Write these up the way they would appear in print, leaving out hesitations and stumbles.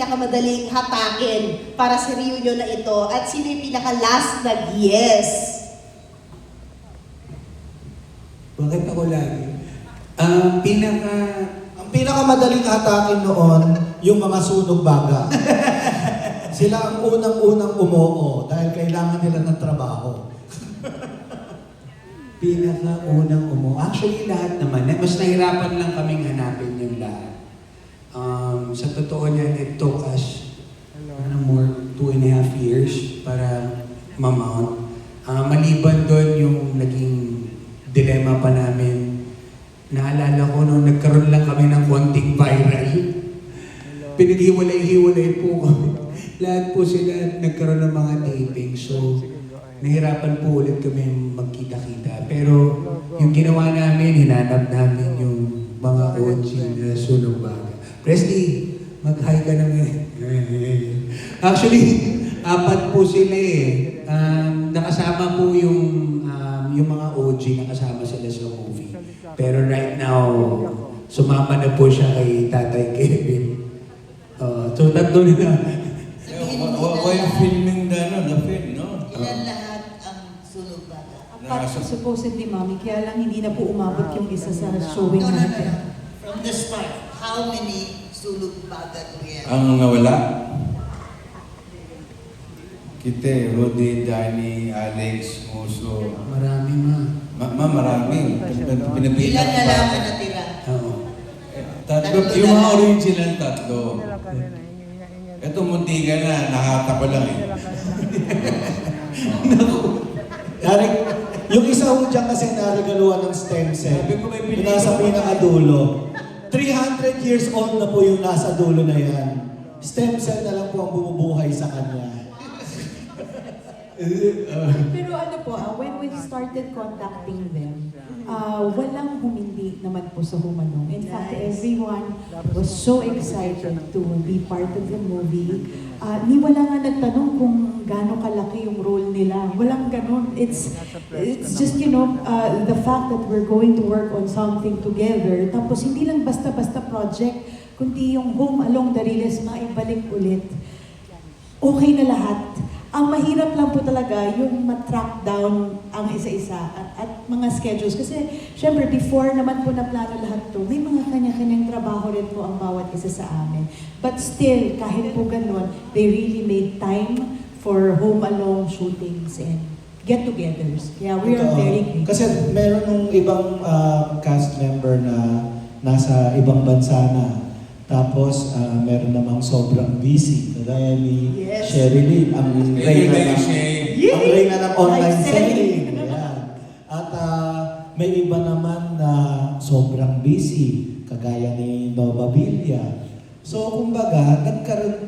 pinakamadaling hatakin para sa reunion na ito? At sino yung pinaka-last nag-yes? Bakit ako lagi? Ang pinakamadaling hatakin noon, yung mga sunog baga. Sila ang unang-unang umoo dahil kailangan nila ng trabaho. pinakaunang Actually, lahat naman. Mas nahirapan lang kaming hanapin yung lahat. Sa totoo niyan, it took us more 2.5 years para ma-mount. Maliban doon yung naging dilemma pa namin. Naalala ko nung nagkaroon lang kami ng konting viral. Pinaghiwalay-hiwalay po kami. Lahat po sila nagkaroon ng mga taping. So, nahirapan po ulit kami magkita-kita. Pero yung ginawa namin, hinanap namin yung mga OG na sunog baga. Presley, mag-hi ka naman. Actually, 4 po sila eh. Nakasama po yung mga OG, nakasama sila sa movie. Pero right now, sumama na po siya kay Tatay Kevin. So, tatlo nila. While filming the film, no? Ilan lahat ang sunog baga? Apat supposedly, Mami, kaya lang hindi na po umabot yung isa sa showing No. natin. From the start, how many sunog baga do we have? Ang nawala? Kite, Rudy, Danny, Alex, Muso. Marami Marami. Pinabilang Ilan na lang ang natira? Oo. Tatlo, yung mga original tatlo. Ito muntikan na, nakata ko lang eh. Derek, yung isa ho dyan kasi naregaluhan ng stem cell. Sabi ko may Yung nasa pinakadulo. 300 years old na po yung nasa dulo na yan. Stem cell na lang po ang bumubuhay sa kanya. Pero ano po, when we started contacting them, walang humindi naman po sa Humanong. In fact, everyone was so excited to be part of the movie. Ni wala nga nagtanong kung gaano kalaki yung role nila. Walang ganun. It's just, the fact that we're going to work on something together. Tapos hindi lang basta-basta project, kundi yung Home Along the Riles, maibalik ulit. Okay na lahat. Ang mahirap lang po talaga yung matrack down ang isa-isa at mga schedules. Kasi, syempre, before naman po na plano lahat to, may mga kanya-kanyang trabaho rin po ang bawat isa sa amin. But still, kahit po ganun, they really made time for home alone shootings and get-togethers. Yeah, we are very grateful. Kasi meron nung ibang cast member na nasa ibang bansa na. Tapos, meron namang sobrang busy. Kagaya ni Yes. Sherilyn, ang reyna ng online Live selling. Ayan. At may iba naman na sobrang busy. Kagaya ni Nova Villa. So, kumbaga,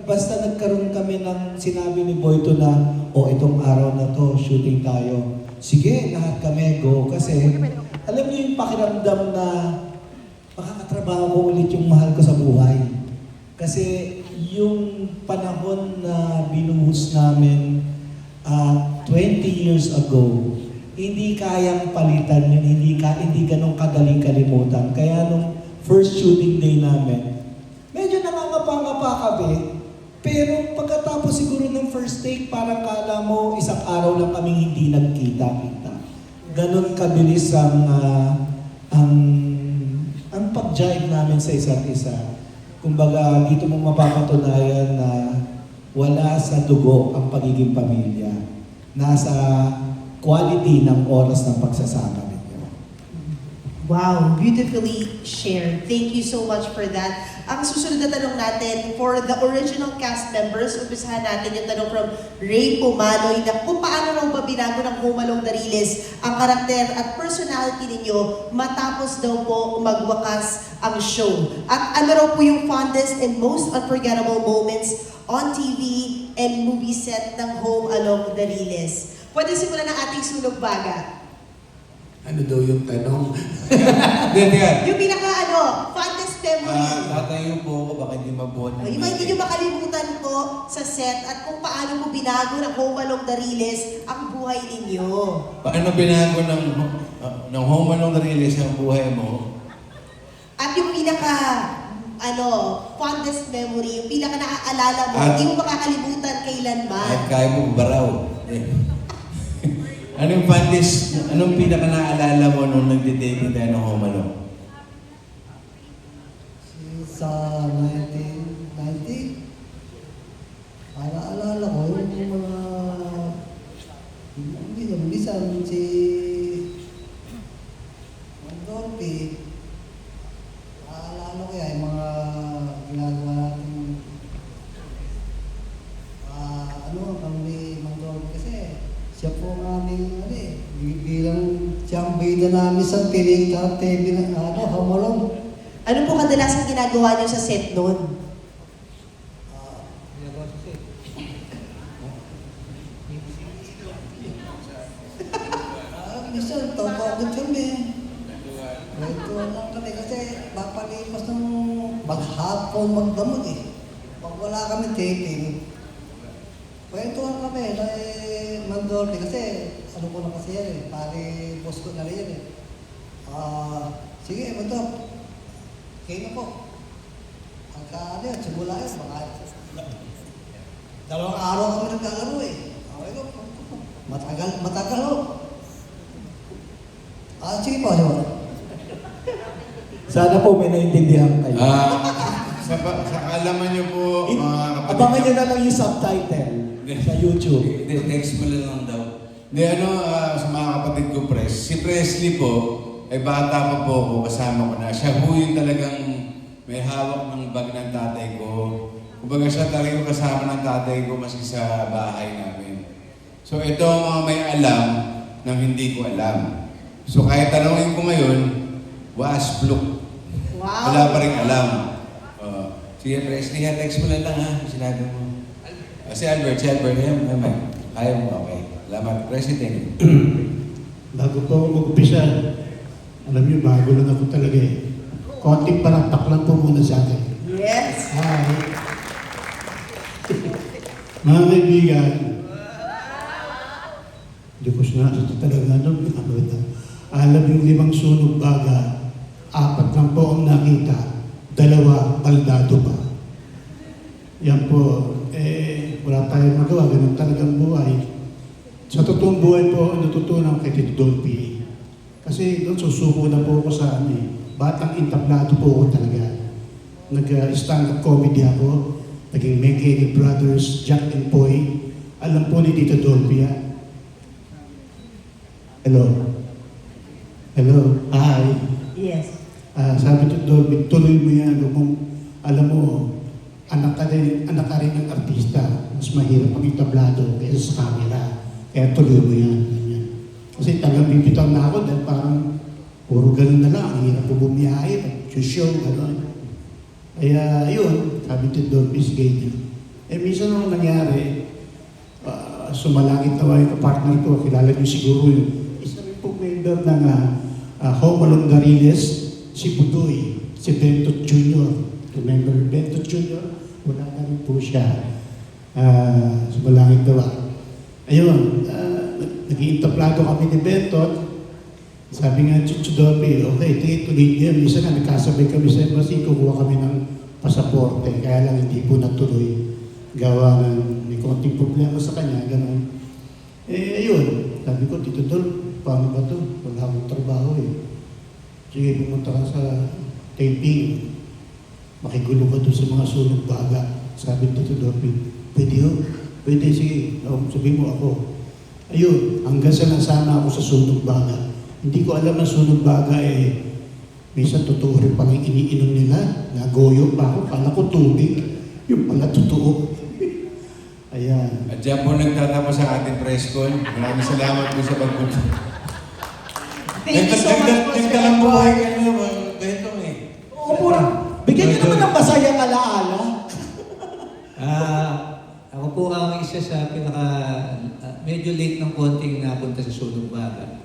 basta nagkaroon kami ng sinabi ni Boyto na, itong araw na to, shooting tayo. Sige, lahat kami, go. Kasi, alam niyo yung pakiramdam na makakatrabaho ko ulit yung mahal ko sa buhay. Kasi yung panahon na binuhos namin 20 years ago, hindi kayang palitan yun, hindi ganun kadaling kalimutan. Kaya nung first shooting day namin, medyo nangangapa-ngapa kami, pero pagkatapos siguro ng first take, parang kala mo isang araw lang kaming hindi nagkita-kita. Ganun kabilis ang pag-jive namin sa isa't isa. Kumbaga, dito mo mapapatunayan na wala sa dugo ang pagiging pamilya. Nasa quality ng oras ng pagsasama ninyo. Wow, beautifully shared. Thank you so much for that. Ang susunod na tanong natin, for the original cast members, umpisahan natin yung tanong from Ray Pumaloy na kung paano raw ba binago ng Home Along the Riles ang karakter at personality ninyo matapos daw po magwakas ang show. At ano raw po yung fondest and most unforgettable moments on TV and movie set ng Home Along the Riles. Pwede simulan ng ating sunog baga. Ano daw yung tanong? Yung fondest memory. Tatayo po ako, baka hindi mabuhat. Yung hindi nyo makalimutan po sa set at kung paano mo binago ng Home Along the Riles ang buhay ninyo. Paano binago ng Home Along the Riles ang buhay mo? At yung pinaka fondest memory, yung pinaka naaalala mo, At- hindi mo makakalimutan kailanman? At kaya mo baraw. Eh. Anong pinaka naalala mo nung nagde-debut tayo ng Home Alone? Sa 1990, alala ko yung mga hindi naman minsan si Mandorpi, alala ko yan yung mga ginagawa natin kami Mandorpi kasi siya po ang aming bilang siyang bida namin sa Piling TV ng Hamalong. Ano po kadalasan ginagawa niyo sa set noon? Minsan, tawagod kami. Ito lang kami kasi papalipas ng maghapon magdamag eh. Pag wala kami taping, kwentuhan kami na Mandorte kasi ano ko na kasi yan eh, pare boss ko na rin yan eh. Sige, Mandorte, kayo na po. Pagka ano yan, simula yun, baka 2 araw kami naglalaro eh. Okay ko, matagal ho. Sige po, sige po. Sana po may naintindihan kayo. Sa kaalaman niyo po, mga kapatid. Abangan nyo na lang yung subtitle sa YouTube. Text mo lang daw. Sa mga kapatid ko, si Presley po, ay bata pa po ako, kasama ko na. Siya po yung talagang may hawak ng bag ng tatay ko. Kumbaga siya talaga yung kasama ng tatay ko maski sa bahay namin. So ito ang mga may alam ng hindi ko alam. So kahit tanongin ko ngayon, waspluk. Wow! Wala pa rin alam. Sige, Presley, text mo lang ha. Sinabi mo. Si Albert, kaya mo, okay. Salamat, President. Bago po ako mag-umpisa, alam niyo, bago lang ako talaga eh. Konting panaktak lang po muna sa akin. Yes! Hi! Mga kaibigan, hindi ko sinasabi talaga alam yung 5 sunog baga, 4 lang po ang nakita, 2 baldado pa. Yan po, wala tayong magawa, ganun talagang buhay. Sa totoong buhay po, natutunan kay Tito Dolphy. Kasi doon susuko na po ako sa batang entablado po ako talaga. Nag-stand-up comedy ako, naging Megay Brothers, Jack and Poy. Alam po ni Tito Dolphy yan. Hello. Hello. Hi. Yes. Sabi Tito Dolphy, tuloy mo yan. Alam mo, anak ka rin ng artista. Mas mahirap ang entablado kaysa sa camera. Kaya tuloy mo yan. Ganyan. Kasi talagang bibitaw na ako dahil parang puro ganun na lang. Ang hirap po bumiyahe, show, gano'n. Kaya yun, sabi Tito Dolphy, sige niya. Minsan nung nangyari, sumalangit na yung partner ko, kilala niyo siguro yun. Isa rin po member ng Home Alone Gariles, si Budoy, si Bentot Jr. Remember Bentot Jr.? Wala na rin po siya. Sumalangit daw. Ayun, nag-iintaplado kami ni Bentot. Sabi nga Tito Dolphy, okay, tuloy niya. Minsan na nagkasabay kami sa embassy, kukuha kami ng pasaporte. Kaya lang hindi po natuloy. Gawa ng may konting problema sa kanya, gano'n. Ayun, sabi ko, Tito Dolphy, paano ba ito? Wala akong trabaho eh. Sige, pumunta ka sa taping. Makigulo ka doon sa mga sunog baga. Sabi Tito Dolphy, pwede yun? Pwede, sige. Sabihin mo ako. Ayun, hanggang sa nasama ako sa sunog baga. Hindi ko alam na sunog baga minsan totoo rin palang iniinom nila. Nagoyo pa ako, kala ko tubig. Yung pala totoo. Ayan. At dyan po nagtatapos ang ating press con. Maraming salamat po sa pagpunta. Thank you so much po, Sir Nagdalang buhay Edward. ka na mga kwento eh. Oo po. Bigyan nyo naman ng masayang alaala. Ako po ang isa sa medyo late ng konting napunta sa sunog baga.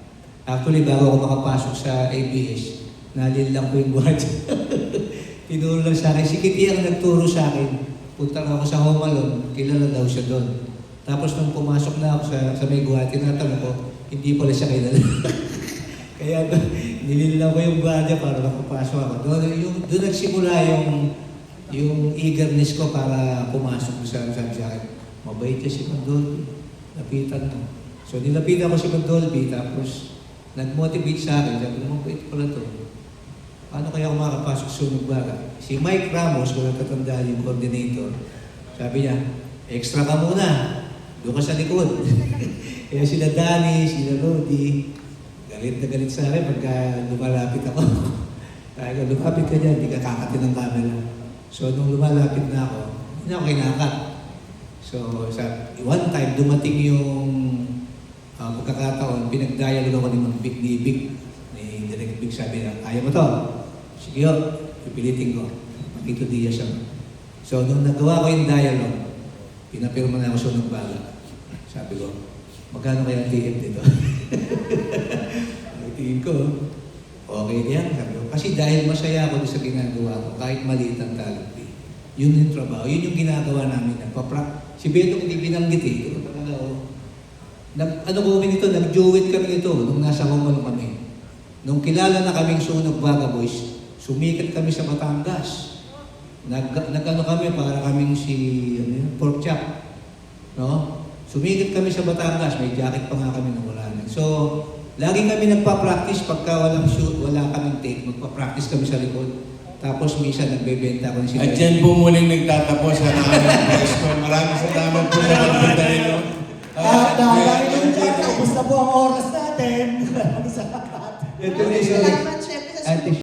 Actually, bago ako makapasok sa ABS, nalil lang ko yung guardia. Tinuro lang sa akin. Si Kitty ang nagturo sa akin. Punta ako sa Home Alone, kilala daw siya doon. Tapos nung pumasok na ako sa may guardia, tinatanong ko, hindi pala siya kilala. Kaya nilil lang ko yung guardia para makapasok ako. Doon nagsimula yung yung eagerness ko para pumasok sa sabi sa akin, mabait niya si Mandolby. Lapitan mo. So nilapitan ko si Mandolby, tapos nag-motivate sa akin. Sabi naman, mabait pala to. Paano kaya ako makapasok sa Sunog Baga? Si Mike Ramos, kung natatandaan yung coordinator, sabi niya, extra ka muna. Doon ka sa likod. Kaya sila Danny, sila Lodi, galit na galit sa akin pagka lumalapit ako. Kaya kung lumapit ka dyan, hindi ka kakati ng camera. So nung lumalapit na ako, hindi na ako kinakat. So one time, dumating yung pagkakataon, pinag-dialogue ako ni Mang Vic, ni Vic, ni Direct Vic, sabi na, ayaw mo to? Sige yun, pipilitin ko. Makito Diaz siya. So nung nagawa ko yung dialogue, pinapirma na ako sa Sunog Baga. Sabi ko, magkano kaya ang TF dito? Tingin ko, okay yan. Sabi ko, kasi dahil masaya ako sa ginagawa ko, kahit maliit ang talent fee. Yun yung trabaho, yun yung ginagawa namin. Si Beto hindi binanggit eh. Ito talaga, ano ko kami nito, nag-duet kami nito nung nasa Romulo kami. Nung kilala na kaming Sunog Baga Boys, sumikat kami sa Batangas. Nag-ano kami, para kaming si pork chop. No? Sumikat kami sa Batangas, may jacket pa nga kami nung wala na. So, lagi kami nagpa-practice pagka walang shoot, wala kaming take, magpa-practice kami sa likod. Tapos minsan nagbebenta ko ng At dyan po muling nagtatapos ang aming press con. Maraming salamat po sa pagpunta ninyo. At dahil yun dyan, ubus na po ang oras natin. Ito na yung Salamat, syempre, sa Ate